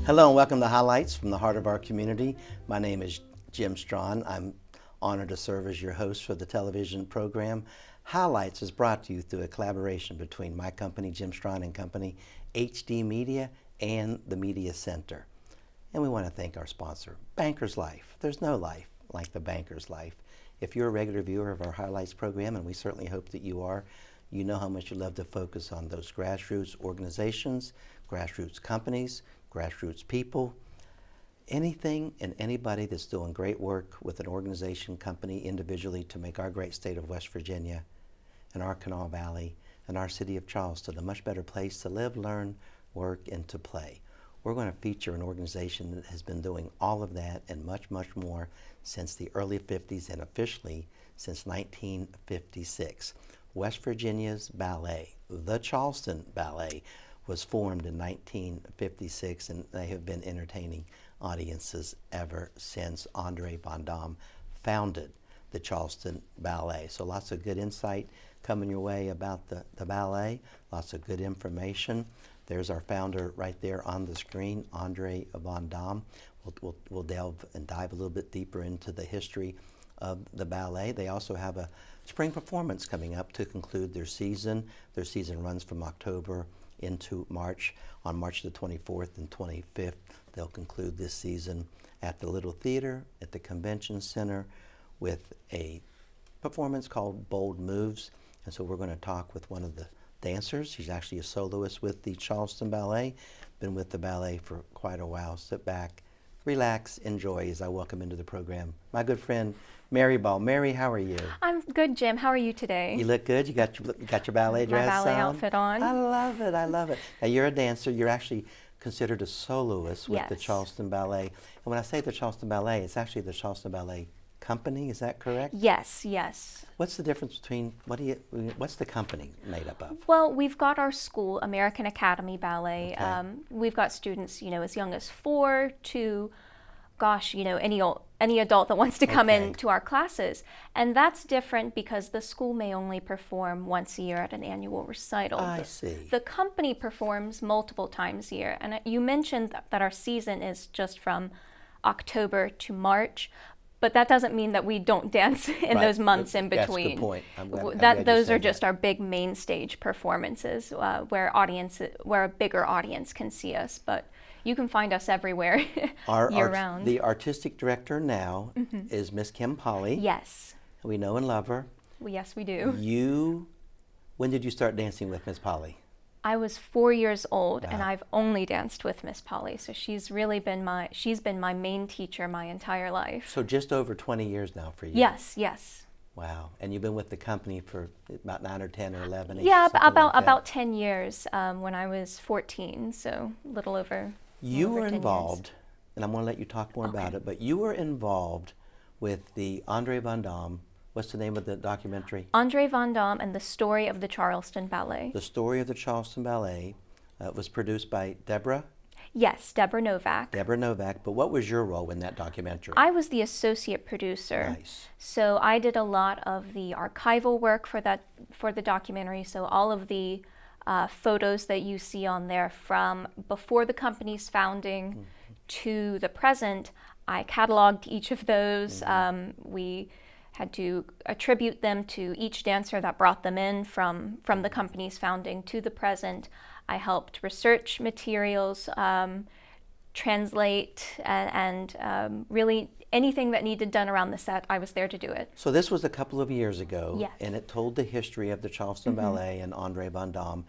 Hello and welcome to Highlights from the heart of our community. My name is Jim Strawn. I'm honored to serve as your host for the television program. Highlights is brought to you through a collaboration between my company, Jim Strawn and Company, HD Media, and the Media Center. And we want to thank our sponsor, Banker's Life. There's no life like the Banker's Life. If you're a regular viewer of our Highlights program, and we certainly hope that you are, you know how much you love to focus on those grassroots organizations, grassroots companies, grassroots people, anything and anybody that's doing great work with an organization, company, individually to make our great state of West Virginia and our Kanawha Valley and our city of Charleston a much better place to live, learn, work, and to play. We're going to feature an organization that has been doing all of that and much, much more since the early 50s and officially since 1956. West Virginia's ballet, the Charleston Ballet, was formed in 1956, and they have been entertaining audiences ever since. Andre Van Dam founded the Charleston Ballet. So lots of good insight coming your way about the ballet, lots of good information. There's our founder right there on the screen, Andre Van Dam. We'll delve and dive a little bit deeper into the history of the ballet. They also have a spring performance coming up to conclude their season. Their season runs from October into March. On March the 24th and 25th, they'll conclude this season at the Little Theater at the Convention Center with a performance called Bold Moves. And so we're going to talk with one of the dancers. She's actually a soloist with the Charleston Ballet, been with the ballet for quite a while. Sit back, relax, enjoy as I welcome into the program my good friend Mary Ball. Mary, how are you? I'm good, Jim. How are you today? You look good. You got your ballet dress on? My ballet outfit on. I love it. I love it. Now, you're a dancer. You're actually considered a soloist with the Charleston Ballet. And when I say the Charleston Ballet, it's actually the Charleston Ballet Company. Is that correct? Yes, yes. What's the difference between, what's the company made up of? Well, we've got our school, American Academy Ballet. Okay. We've got students, as young as 4 to, any adult that wants to come into our classes. And that's different because the school may only perform once a year at an annual recital. I see. The company performs multiple times a year. And you mentioned that our season is just from October to March, but that doesn't mean that we don't dance in those months in between. That's a good point. Those are just our big main stage performances where a bigger audience can see us. But you can find us everywhere year-round. The artistic director now is Miss Kim Polly. Yes. We know and love her. Yes, we do. When did you start dancing with Miss Polly? I was 4 years old, Wow. and I've only danced with Miss Polly. So she's been my main teacher my entire life. So just over 20 years now for you. Yes, yes. Wow. And you've been with the company for about 9 or 10 or 11? Yeah, about 10 years when I was 14, so a little over. You were 10 involved, years. and I'm going to let you talk more about it, but you were involved with the Andre Van Dam. What's the name of the documentary? Andre Van Dam and the Story of the Charleston Ballet. The Story of the Charleston Ballet was produced by Deborah? Yes, Deborah Novak. Deborah Novak, but what was your role in that documentary? I was the associate producer. Nice. So I did a lot of the archival work for the documentary. So all of the photos that you see on there from before the company's founding to the present, I cataloged each of those. We had to attribute them to each dancer that brought them in from the company's founding to the present. I helped research materials, translate, and really anything that needed done around the set, I was there to do it. So this was a couple of years ago, Yes. and it told the history of the Charleston Ballet and Andre Van Dam.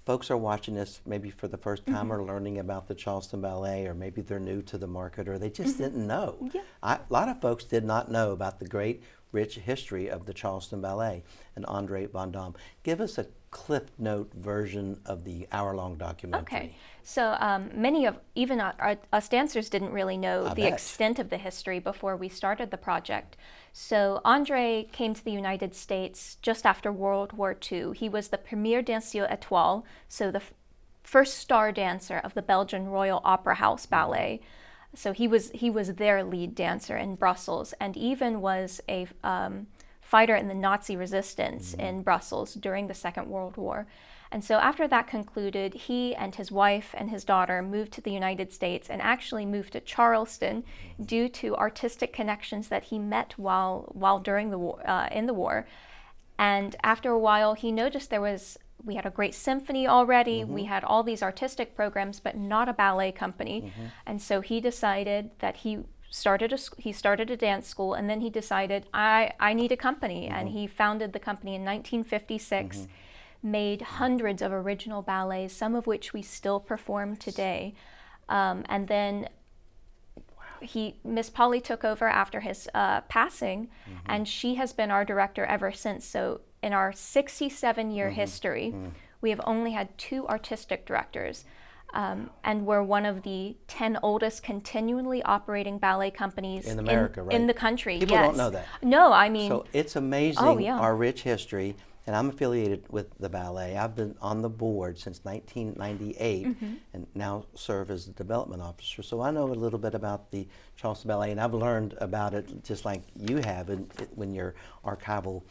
Folks are watching this maybe for the first time or learning about the Charleston Ballet, or maybe they're new to the market, or they just didn't know. Yeah. A lot of folks did not know about the great, rich history of the Charleston Ballet and Andre Van Dam. Give us a Cliff Note version of the hour-long documentary. Okay, so many of even us dancers didn't really know I the bet. extent of the history before we started the project. So Andre came to the United States just after World War II. He was the premier danseur étoile, so the first star dancer of the Belgian Royal Opera House Ballet. So he was their lead dancer in Brussels, and even was a fighter in the Nazi resistance in Brussels during the Second World War. And so after that concluded, he and his wife and his daughter moved to the United States and actually moved to Charleston due to artistic connections that he met while during the war, in the war. And after a while, he noticed we had a great symphony already, we had all these artistic programs, but not a ballet company. And so he decided that he started a dance school, and then he decided, I need a company. And he founded the company in 1956. Made hundreds of original ballets, some of which we still perform today. And then Miss Polly took over after his passing, and she has been our director ever since. So in our 67-year history, we have only had 2 artistic directors. And we're one of the 10 oldest continually operating ballet companies in America, right? In the country. People don't know that. No, I mean. So it's amazing, our rich history. And I'm affiliated with the ballet. I've been on the board since 1998 and now serve as the development officer. So I know a little bit about the Charleston Ballet, and I've learned about it just like you have when your archival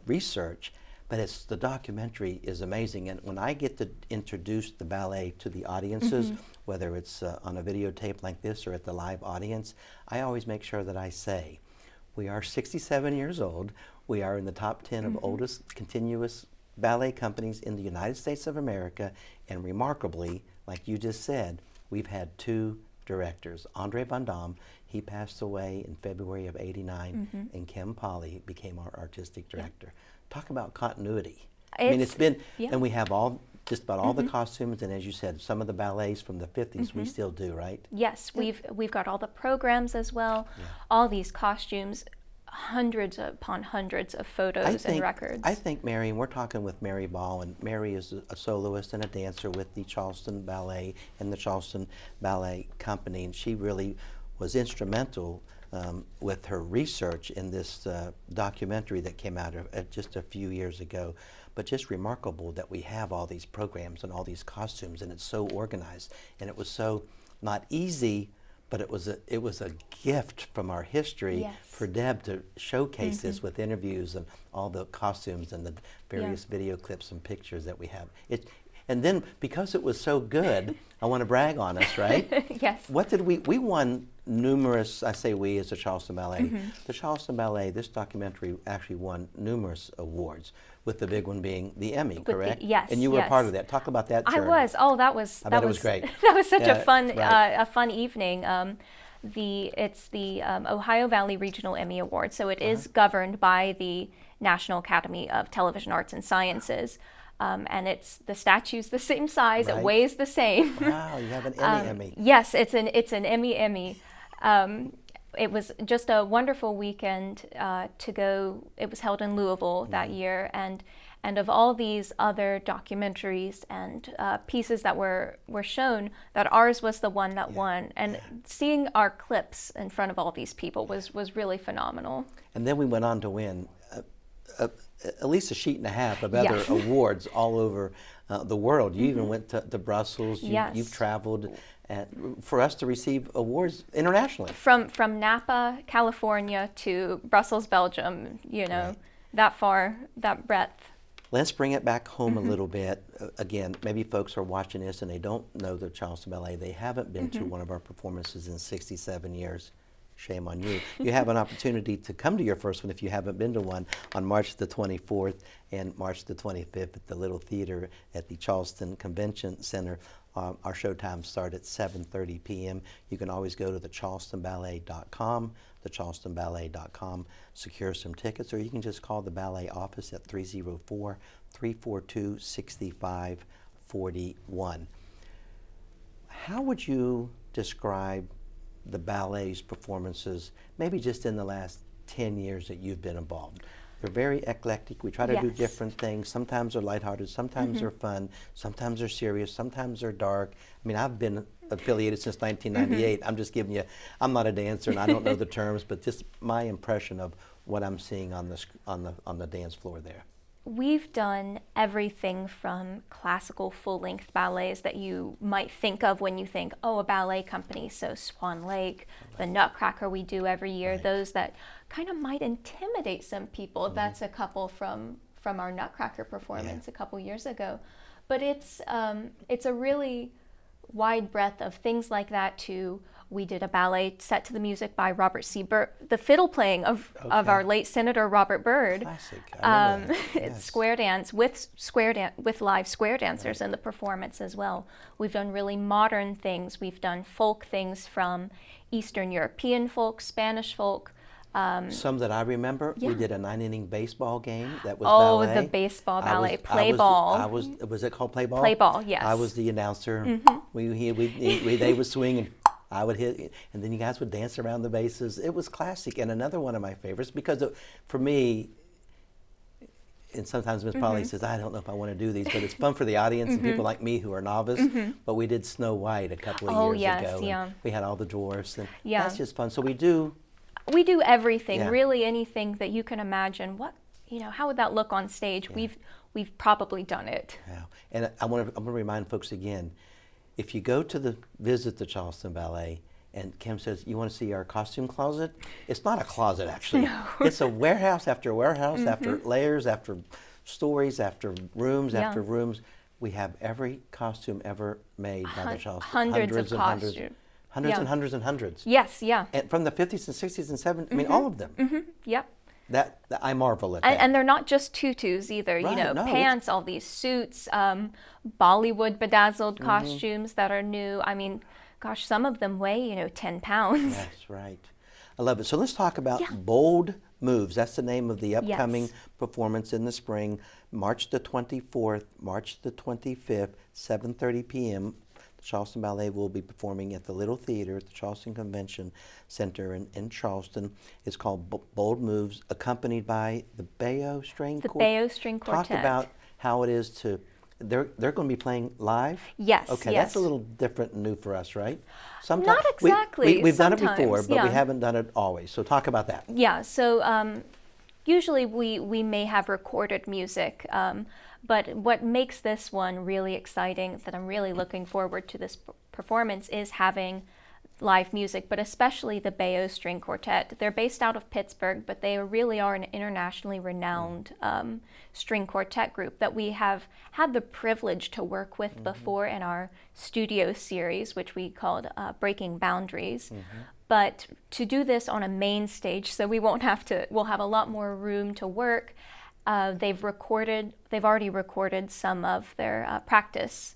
research. But the documentary is amazing. And when I get to introduce the ballet to the audiences, whether it's on a videotape like this or at the live audience, I always make sure that I say, we are 67 years old. We are in the top 10 of oldest continuous ballet companies in the United States of America. And remarkably, like you just said, we've had 2 directors. Andre Van Dam, he passed away in February of '89, and Kim Polly became our artistic director. Talk about continuity. I mean, it's been, and we have just about all the costumes, and as you said, some of the ballets from the 50s we still do, right? Yes, we've got all the programs as well, all these costumes, hundreds upon hundreds of photos and records. I think Mary, and we're talking with Mary Ball, and Mary is a soloist and a dancer with the Charleston Ballet and the Charleston Ballet Company, and she really was instrumental with her research in this documentary that came out just a few years ago. But just remarkable that we have all these programs and all these costumes, and it's so organized, and it was so not easy, but it was a gift from our history for Deb to showcase this with interviews and all the costumes and the various video clips and pictures that we have. And then because it was so good, I want to brag on us, right? Yes. What did we won numerous, I say we as the Charleston Ballet. The Charleston Ballet, this documentary actually won numerous awards, with the big one being the Emmy, correct? Yes. And you were part of that. Talk about that journey. I was. Oh, that was. I bet it was great. That was such a fun evening. It's the Ohio Valley Regional Emmy Award, so it is governed by the National Academy of Television Arts and Sciences. And the statue's the same size, it weighs the same. Wow, you have an Emmy. Yes, it's an Emmy. It was just a wonderful weekend to go. It was held in Louisville that year, and of all these other documentaries and pieces that were shown, that ours was the one that won. And seeing our clips in front of all these people was really phenomenal. And then we went on to win at least a sheet and a half of other awards all over the world. You even went to Brussels. You've traveled for us to receive awards internationally. From Napa, California to Brussels, Belgium, that far, that breadth. Let's bring it back home a little bit. Again, maybe folks are watching this and they don't know the Charleston Ballet. They haven't been to one of our performances in 67 years. Shame on you. You have an opportunity to come to your first one if you haven't been to one on March the 24th and March the 25th at the Little Theater at the Charleston Convention Center. Our show times start at 7:30 p.m. You can always go to thecharlestonballet.com, thecharlestonballet.com, secure some tickets, or you can just call the ballet office at 304-342-6541. How would you describe the ballet's performances, maybe just in the last 10 years that you've been involved? They're very eclectic. We try to do different things. Sometimes they're lighthearted, sometimes they're fun, sometimes they're serious, sometimes they're dark. I mean, I've been affiliated since 1998. I'm just giving you, I'm not a dancer and I don't know the terms, but just my impression of what I'm seeing on the dance floor there. We've done everything from classical full-length ballets that you might think of when you think, oh, a ballet company. So Swan Lake, the Nutcracker we do every year, those that kind of might intimidate some people. That's a couple from our Nutcracker performance a couple years ago. But it's a really wide breadth of things like that too. We did a ballet set to the music by Robert C. Byrd, the fiddle playing of our late Senator Robert Byrd. Classic. I remember that. Yes. It's square dance with live square dancers in the performance as well. We've done really modern things. We've done folk things from Eastern European folk, Spanish folk. Some that I remember, we did a 9-inning baseball game that was ballet. ballet. The baseball ballet, play ball. Was it called play ball? Play ball, yes. I was the announcer. They would swing and I would hit, and then you guys would dance around the bases. It was classic, and another one of my favorites because for me, and sometimes Miss Polly says, I don't know if I want to do these, but it's fun for the audience and people like me who are novice. But we did Snow White a couple of years ago. And we had all the dwarfs, and that's just fun. So we do everything, really anything that you can imagine. How would that look on stage? We've probably done it. Yeah. And I'm going to remind folks again, if you go to visit the Charleston Ballet, and Kim says, you want to see our costume closet? It's not a closet, actually. No. It's a warehouse after warehouse, after layers, after stories, after rooms, after rooms. We have every costume ever made by the Charleston. Hundreds of costumes. Hundreds and hundreds and hundreds. Yes, yeah. And from the 50s and 60s and 70s, I mean, all of them. Yep. That I marvel at that. And they're not just tutus either, pants, all these suits, Bollywood bedazzled costumes that are new. I mean, gosh, some of them weigh, 10 pounds. That's right. I love it. So let's talk about Bold Moves. That's the name of the upcoming performance in the spring, March the 24th, March the 25th, 7:30 p.m. The Charleston Ballet will be performing at the Little Theater at the Charleston Convention Center in Charleston. It's called Bold Moves, accompanied by the Bayo String Quartet. The Bayo String Quartet. Talk about how it is to... They're going to be playing live? Yes. Okay, that's a little different and new for us, right? Not exactly. We've done it before, but we haven't done it always. So talk about that. Yeah, so usually we may have recorded music, but what makes this one really exciting, that I'm really looking forward to this performance, is having live music, but especially the Bayo String Quartet. They're based out of Pittsburgh, but they really are an internationally renowned string quartet group that we have had the privilege to work with before in our studio series, which we called Breaking Boundaries. But to do this on a main stage, so we'll have a lot more room to work. They've already recorded some of their practice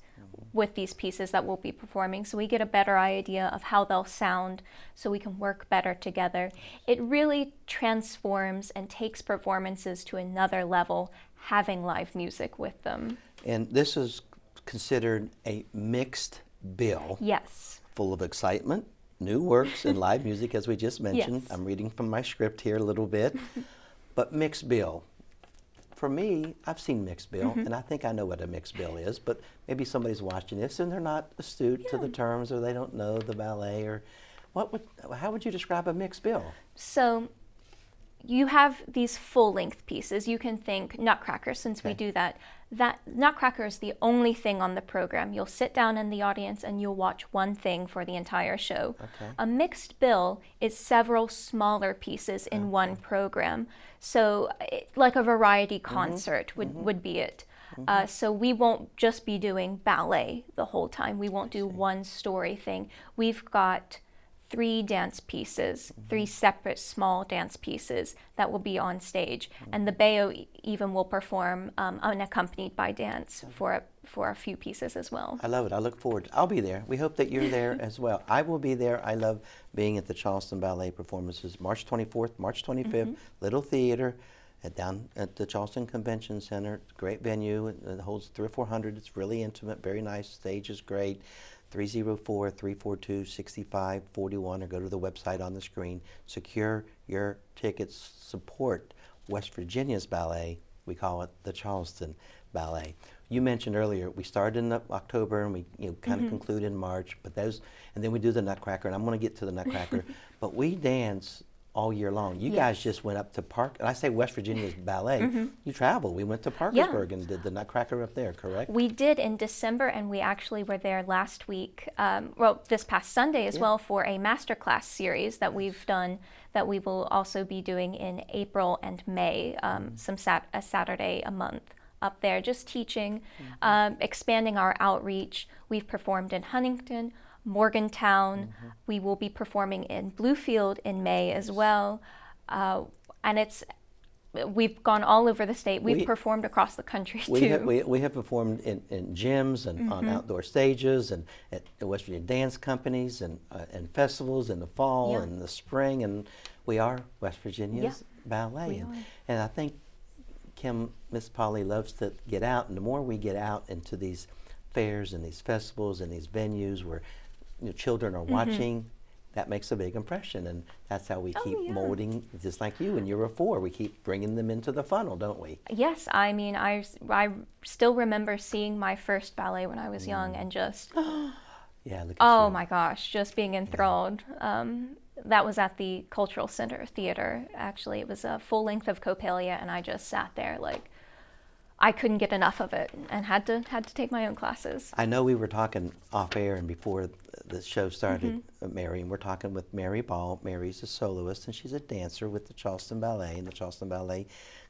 with these pieces that we'll be performing, so we get a better idea of how they'll sound, so we can work better together. It really transforms and takes performances to another level, having live music with them. And this is considered a mixed bill. Yes. Full of excitement, new works, and live music, as we just mentioned. Yes. I'm reading from my script here a little bit. But mixed bill. For me, I've seen mixed bill, and I think I know what a mixed bill is, but maybe somebody's watching this and they're not astute to the terms, or they don't know the ballet, or how would you describe a mixed bill? So you have these full-length pieces. You can think Nutcracker, since we do that. That Nutcracker is the only thing on the program. You'll sit down in the audience and you'll watch one thing for the entire show. Okay. A mixed bill is several smaller pieces in one program. So like a variety concert would be it. So we won't just be doing ballet the whole time. We won't do one story thing. We've got 3 dance pieces, 3 separate small dance pieces that will be on stage. And the Bayo even will perform unaccompanied by dance for a few pieces as well. I love it. I look forward. I'll be there. We hope that you're there as well. I will be there. I love being at the Charleston Ballet performances, March 24th, March 25th, Little Theater, down at the Charleston Convention Center. Great venue. It holds 300 or 400. It's really intimate, very nice. Stage is great. 304-342-6541, or go to the website on the screen. Secure your tickets. Support West Virginia's ballet. We call it the Charleston Ballet. You mentioned earlier we started in October and we kind of conclude in March, and then we do the Nutcracker, and I'm going to get to the Nutcracker. But we dance all year long. You Yes. guys just went up to and I say West Virginia's ballet. You traveled. We went to Parkersburg and did the Nutcracker up there, correct? We did in December, and we actually were there last week, this past Sunday as well, for a masterclass series that we've done that we will also be doing in April and May, a Saturday a month up there, just teaching, expanding our outreach. We've performed in Huntington, Morgantown. We will be performing in Bluefield in May as well. And we've gone all over the state. We've performed across the country too. We have performed in gyms and on outdoor stages and at the West Virginia dance companies and festivals in the fall and the spring. And we are West Virginia's ballet. And I think Miss Polly loves to get out. And the more we get out into these fairs and these festivals and these venues where children are watching, that makes a big impression, and that's how we keep molding, just like you when you were 4. We keep bringing them into the funnel, don't we? Yes, I mean, I still remember seeing my first ballet when I was young and just, Look my gosh, just being enthralled. That was at the Cultural Center Theater, actually. It was a full length of Coppelia, and I just sat there like, I couldn't get enough of it and had to take my own classes. I know we were talking off air and before the show started, Mary, and we're talking with Mary Ball. Mary's a soloist and she's a dancer with the Charleston Ballet and the Charleston Ballet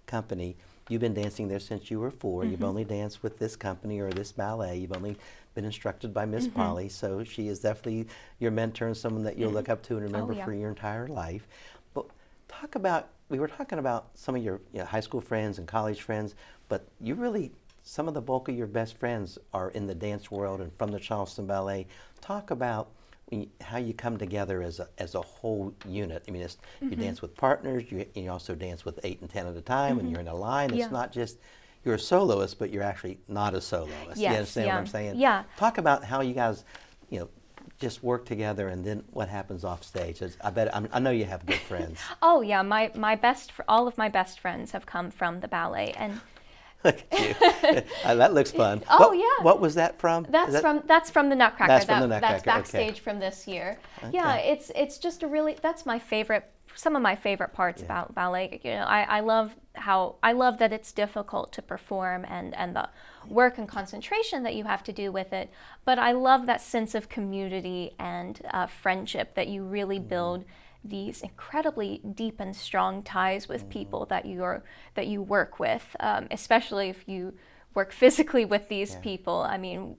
Company. You've been dancing there since you were 4. You've only danced with this company or this ballet. You've only been instructed by Miss Polly, so she is definitely your mentor and someone that you'll look up to and remember for your entire life. But we were talking about some of your high school friends and college friends, but some of the bulk of your best friends are in the dance world and from the Charleston Ballet. Talk about how you come together as a whole unit. I mean, you dance with partners, you also dance with 8 and 10 at a time, and you're in a line. It's not just you're a soloist, but you're actually not a soloist. You understand what I'm saying? Yeah. Talk about how you guys, just work together, and then what happens off stage. I know you have good friends. Oh yeah, all of my best friends have come from the ballet, and look at you. That looks fun. What was that from? That's from the Nutcracker. That's from the Nutcracker. That's backstage from this year. Okay. Yeah, it's just that's my favorite. Some of my favorite parts about ballet. I love that it's difficult to perform and the work and concentration that you have to do with it. But I love that sense of community and friendship that you really build these incredibly deep and strong ties with people that you work with, especially if you work physically with these people. I mean,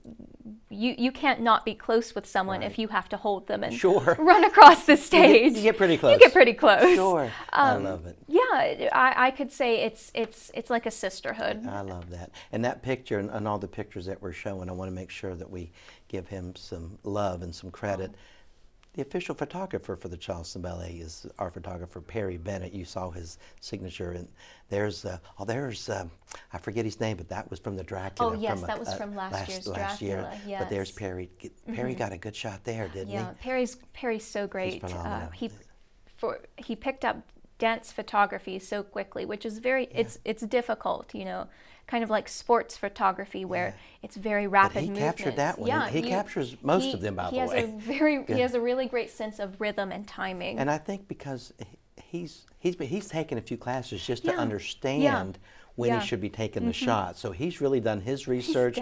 you can't not be close with someone if you have to hold them and run across the stage. You get pretty close. You get pretty close. Sure. I love it. Yeah, I could say it's like a sisterhood. I love that. And that picture and all the pictures that we're showing, I want to make sure that we give him some love and some credit. The official photographer for the Charleston Ballet is our photographer, Perry Bennett. You saw his signature, and there's I forget his name, but that was from the Dracula. Oh yes, that was from last year's Dracula. Yes. But there's Perry. Perry got a good shot there, didn't he? Yeah, Perry's so great. He's phenomenal. He picked up dance photography so quickly, which is it's difficult, kind of like sports photography where it's very rapid movements. He captured that one. Yeah, he captures most of them, by the way. He has a really great sense of rhythm and timing. And I think because he's taken a few classes just to understand when he should be taking the shot. So he's really done his research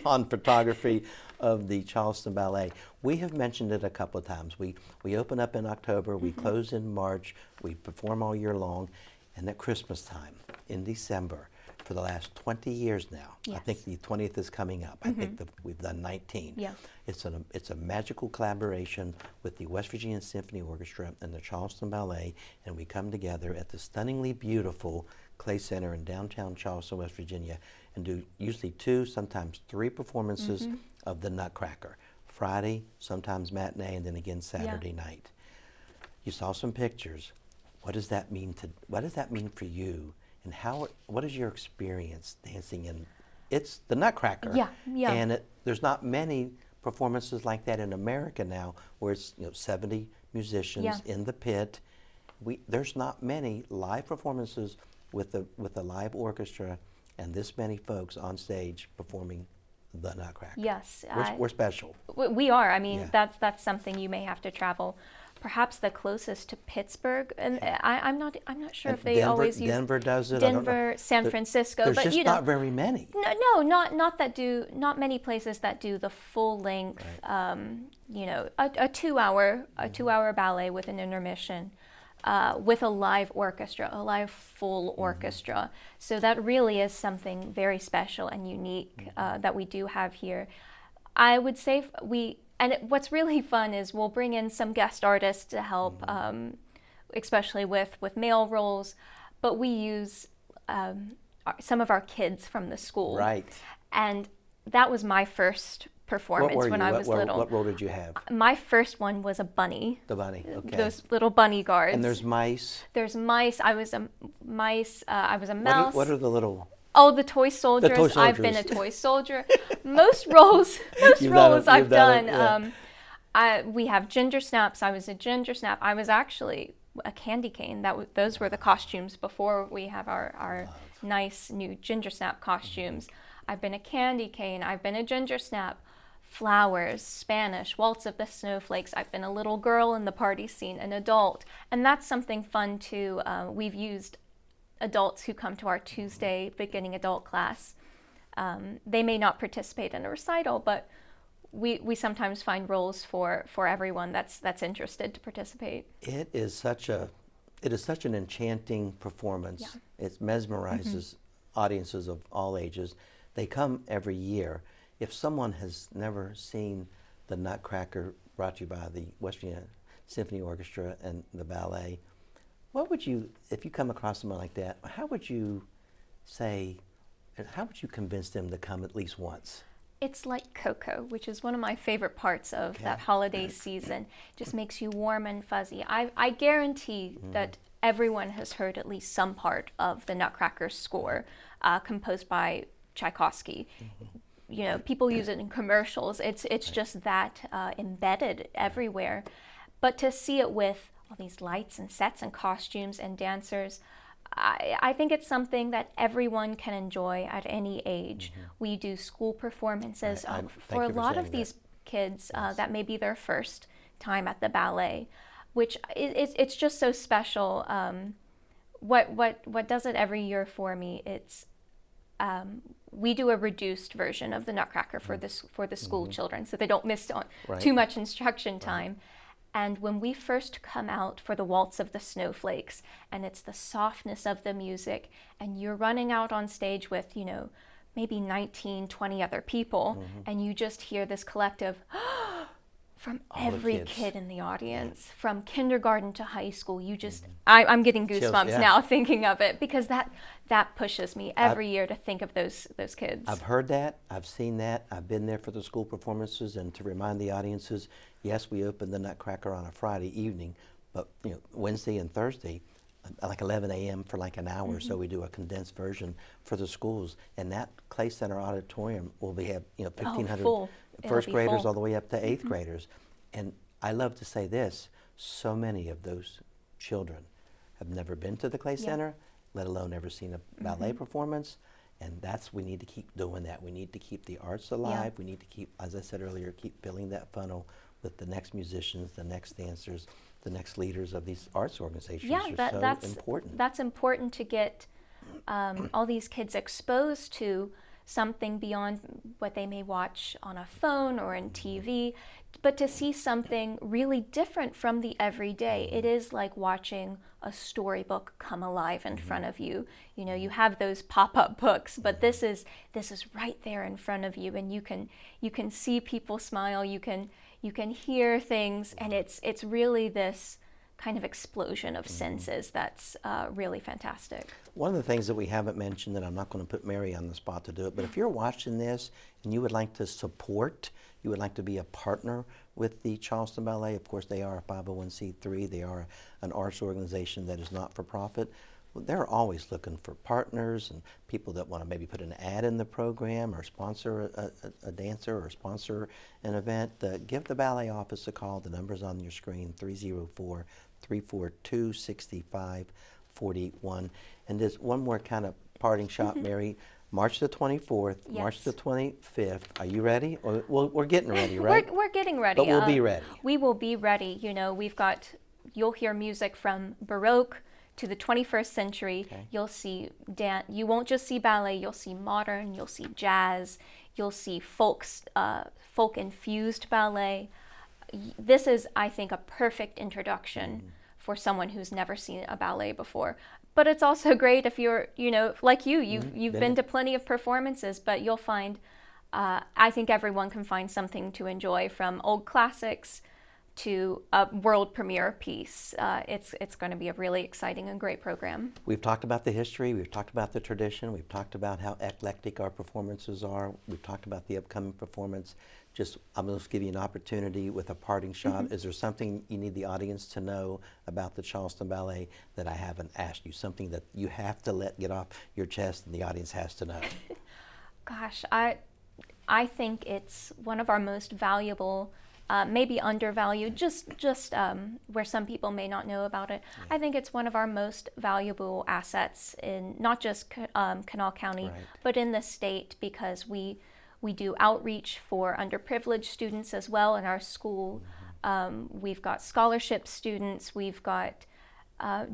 on photography of the Charleston Ballet. We have mentioned it a couple of times. We open up in October, we close in March, we perform all year long, and at Christmas time in December. For the last 20 years now. Yes. I think the 20th is coming up. I think we've done 19. Yeah. It's a magical collaboration with the West Virginia Symphony Orchestra and the Charleston Ballet, and we come together at the stunningly beautiful Clay Center in downtown Charleston, West Virginia, and do usually 2, sometimes 3 performances of the Nutcracker. Friday, sometimes matinee, and then again Saturday night. You saw some pictures. What does that mean for you? And what is your experience dancing in? It's the Nutcracker. Yeah. And there's not many performances like that in America now, where it's 70 musicians in the pit. There's not many live performances with a live orchestra and this many folks on stage performing the Nutcracker. Yes, we're special. We are. I mean, that's something you may have to travel perhaps the closest to Pittsburgh, and I'm not sure And if they Denver, always use Denver does it. I don't know. Denver, San Francisco, There's but just you know, not very many. no, not many places that do the full length, you know, a 2 hour ballet with an intermission, with a live orchestra, a live full orchestra. So that really is something very special and unique that we do have here. I would say what's really fun is we'll bring in some guest artists to help, especially with male roles, but we use some of our kids from the school. Right. And that was my first performance when I was little. What role did you have? My first one was a bunny. The bunny, okay. Those little bunny guards. And there's mice. There's mice. I was a mice. I was a mouse. What are the little... Oh, the toy soldiers. toy soldiers. I've been a toy soldier. most roles I've done. We have ginger snaps. I was a ginger snap. I was actually a candy cane. Those were the costumes before we have our nice new ginger snap costumes. I've been a candy cane. I've been a ginger snap. Flowers, Spanish, Waltz of the Snowflakes. I've been a little girl in the party scene, an adult. And that's something fun too. We've used adults who come to our Tuesday beginning adult class. They may not participate in a recital, but we sometimes find roles for everyone that's interested to participate. It is such an enchanting performance. Yeah. It mesmerizes audiences of all ages. They come every year. If someone has never seen the Nutcracker, brought to you by the West Virginia Symphony Orchestra and the ballet, what would you, if you come across someone like that, how would you convince them to come at least once? It's like Coco, which is one of my favorite parts of that holiday season. Just makes you warm and fuzzy. I guarantee that everyone has heard at least some part of the Nutcracker score, composed by Tchaikovsky. You know, people use it in commercials. It's just that embedded everywhere. But to see it with all these lights and sets and costumes and dancers, I think it's something that everyone can enjoy at any age. We do school performances for a lot of these kids that may be their first time at the ballet, which it's just so special. What does it every year for me? It's we do a reduced version of the Nutcracker for the school children, so they don't miss too much instruction time. And when we first come out for the Waltz of the Snowflakes, and it's the softness of the music, and you're running out on stage with, you know, maybe 19, 20 other people, and you just hear this collective from every kid in the audience, from kindergarten to high school. You just, I'm getting goosebumps now thinking of it, because that pushes me every year to think of those kids. I've heard that, I've seen that, I've been there for the school performances, and to remind the audiences, yes, we open the Nutcracker on a Friday evening, but you know, Wednesday and Thursday, like 11 a.m. for like an hour, so we do a condensed version for the schools, and that Clay Center auditorium will have 1,500 first graders all the way up to 8th graders. And I love to say this, so many of those children have never been to the Clay Center, let alone ever seen a ballet performance, and we need to keep doing that. We need to keep the arts alive. We need to keep, as I said earlier, keep filling that funnel with the next musicians, the next dancers, the next leaders of these arts organizations. That's important. That's important to get all these kids exposed to something beyond what they may watch on a phone or in TV, but to see something really different from the everyday. It is like watching a storybook come alive in front of you. You know, you have those pop-up books, but this is right there in front of you, and you can see people smile, you can hear things, and it's really this kind of explosion of senses that's really fantastic. One of the things that we haven't mentioned, and I'm not going to put Mary on the spot to do it, but if you're watching this and you would like to support, you would like to be a partner with the Charleston Ballet, of course they are a 501c3, they are an arts organization that is not for profit. Well, they're always looking for partners and people that want to maybe put an ad in the program or sponsor a dancer or sponsor an event. Give the ballet office a call. The number's on your screen, 304-342-6541. And there's one more kind of parting shot, Mary. March the 24th, Yes. March the 25th. Are you ready? Or, well, we're getting ready, right? We're getting ready. But we'll be ready. We will be ready. You know, you'll hear music from Baroque to the 21st century. Okay. You'll see dance. You won't just see ballet. You'll see modern. You'll see jazz. You'll see folk-infused ballet. This is, I think, a perfect introduction for someone who's never seen a ballet before. But it's also great if you're, you know, like you've been to plenty of performances, but you'll find, I think everyone can find something to enjoy, from old classics to a world premiere piece. It's going to be a really exciting and great program. We've talked about the history, we've talked about the tradition, we've talked about how eclectic our performances are, we've talked about the upcoming performance. I'm going to give you an opportunity with a parting shot. Is there something you need the audience to know about the Charleston Ballet that I haven't asked you? Something that you have to get off your chest and the audience has to know? Gosh, I think it's one of our most valuable, maybe undervalued, just where some people may not know about it. Yeah. I think it's one of our most valuable assets in not just Kanawha County, but in the state, because we do outreach for underprivileged students as well in our school. We've got scholarship students. We've got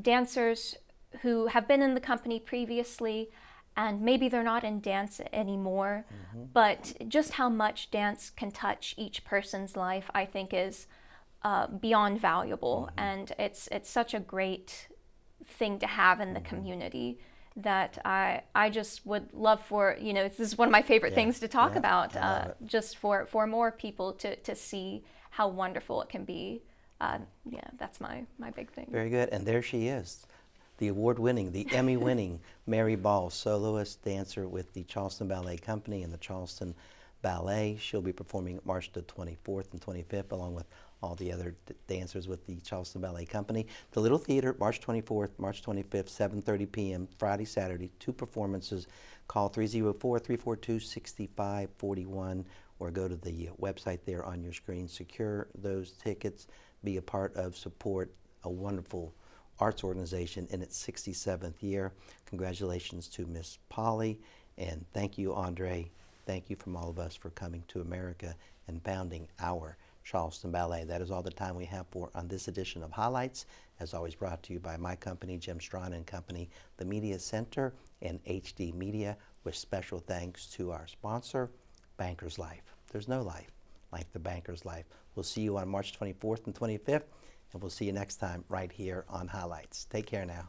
dancers who have been in the company previously, and maybe they're not in dance anymore. But just how much dance can touch each person's life, I think, is beyond valuable. And it's such a great thing to have in the community, that I just would love for, you know, this is one of my favorite things to talk about, just for more people to see how wonderful it can be. That's my big thing. Very good. And there she is, the award-winning, the Emmy-winning Mary Ball, soloist dancer with the Charleston Ballet Company and the Charleston Ballet. She'll be performing March the 24th and 25th, along with all the other dancers with the Charleston Ballet Company. The Little Theater, March 24th, March 25th, 7:30 p.m., Friday, Saturday, 2 performances. Call 304-342-6541 or go to the website there on your screen. Secure those tickets. Be a part of, support a wonderful arts organization in its 67th year. Congratulations to Miss Polly, and thank you, Andre. Thank you from all of us for coming to America and founding our Charleston Ballet. That is all the time we have for on this edition of Highlights, as always brought to you by my company, Jim Strawn and Company, the Media Center, and HD Media, with special thanks to our sponsor, Banker's Life. There's no life like the Banker's Life. We'll see you on March 24th and 25th, and we'll see you next time right here on Highlights. Take care now.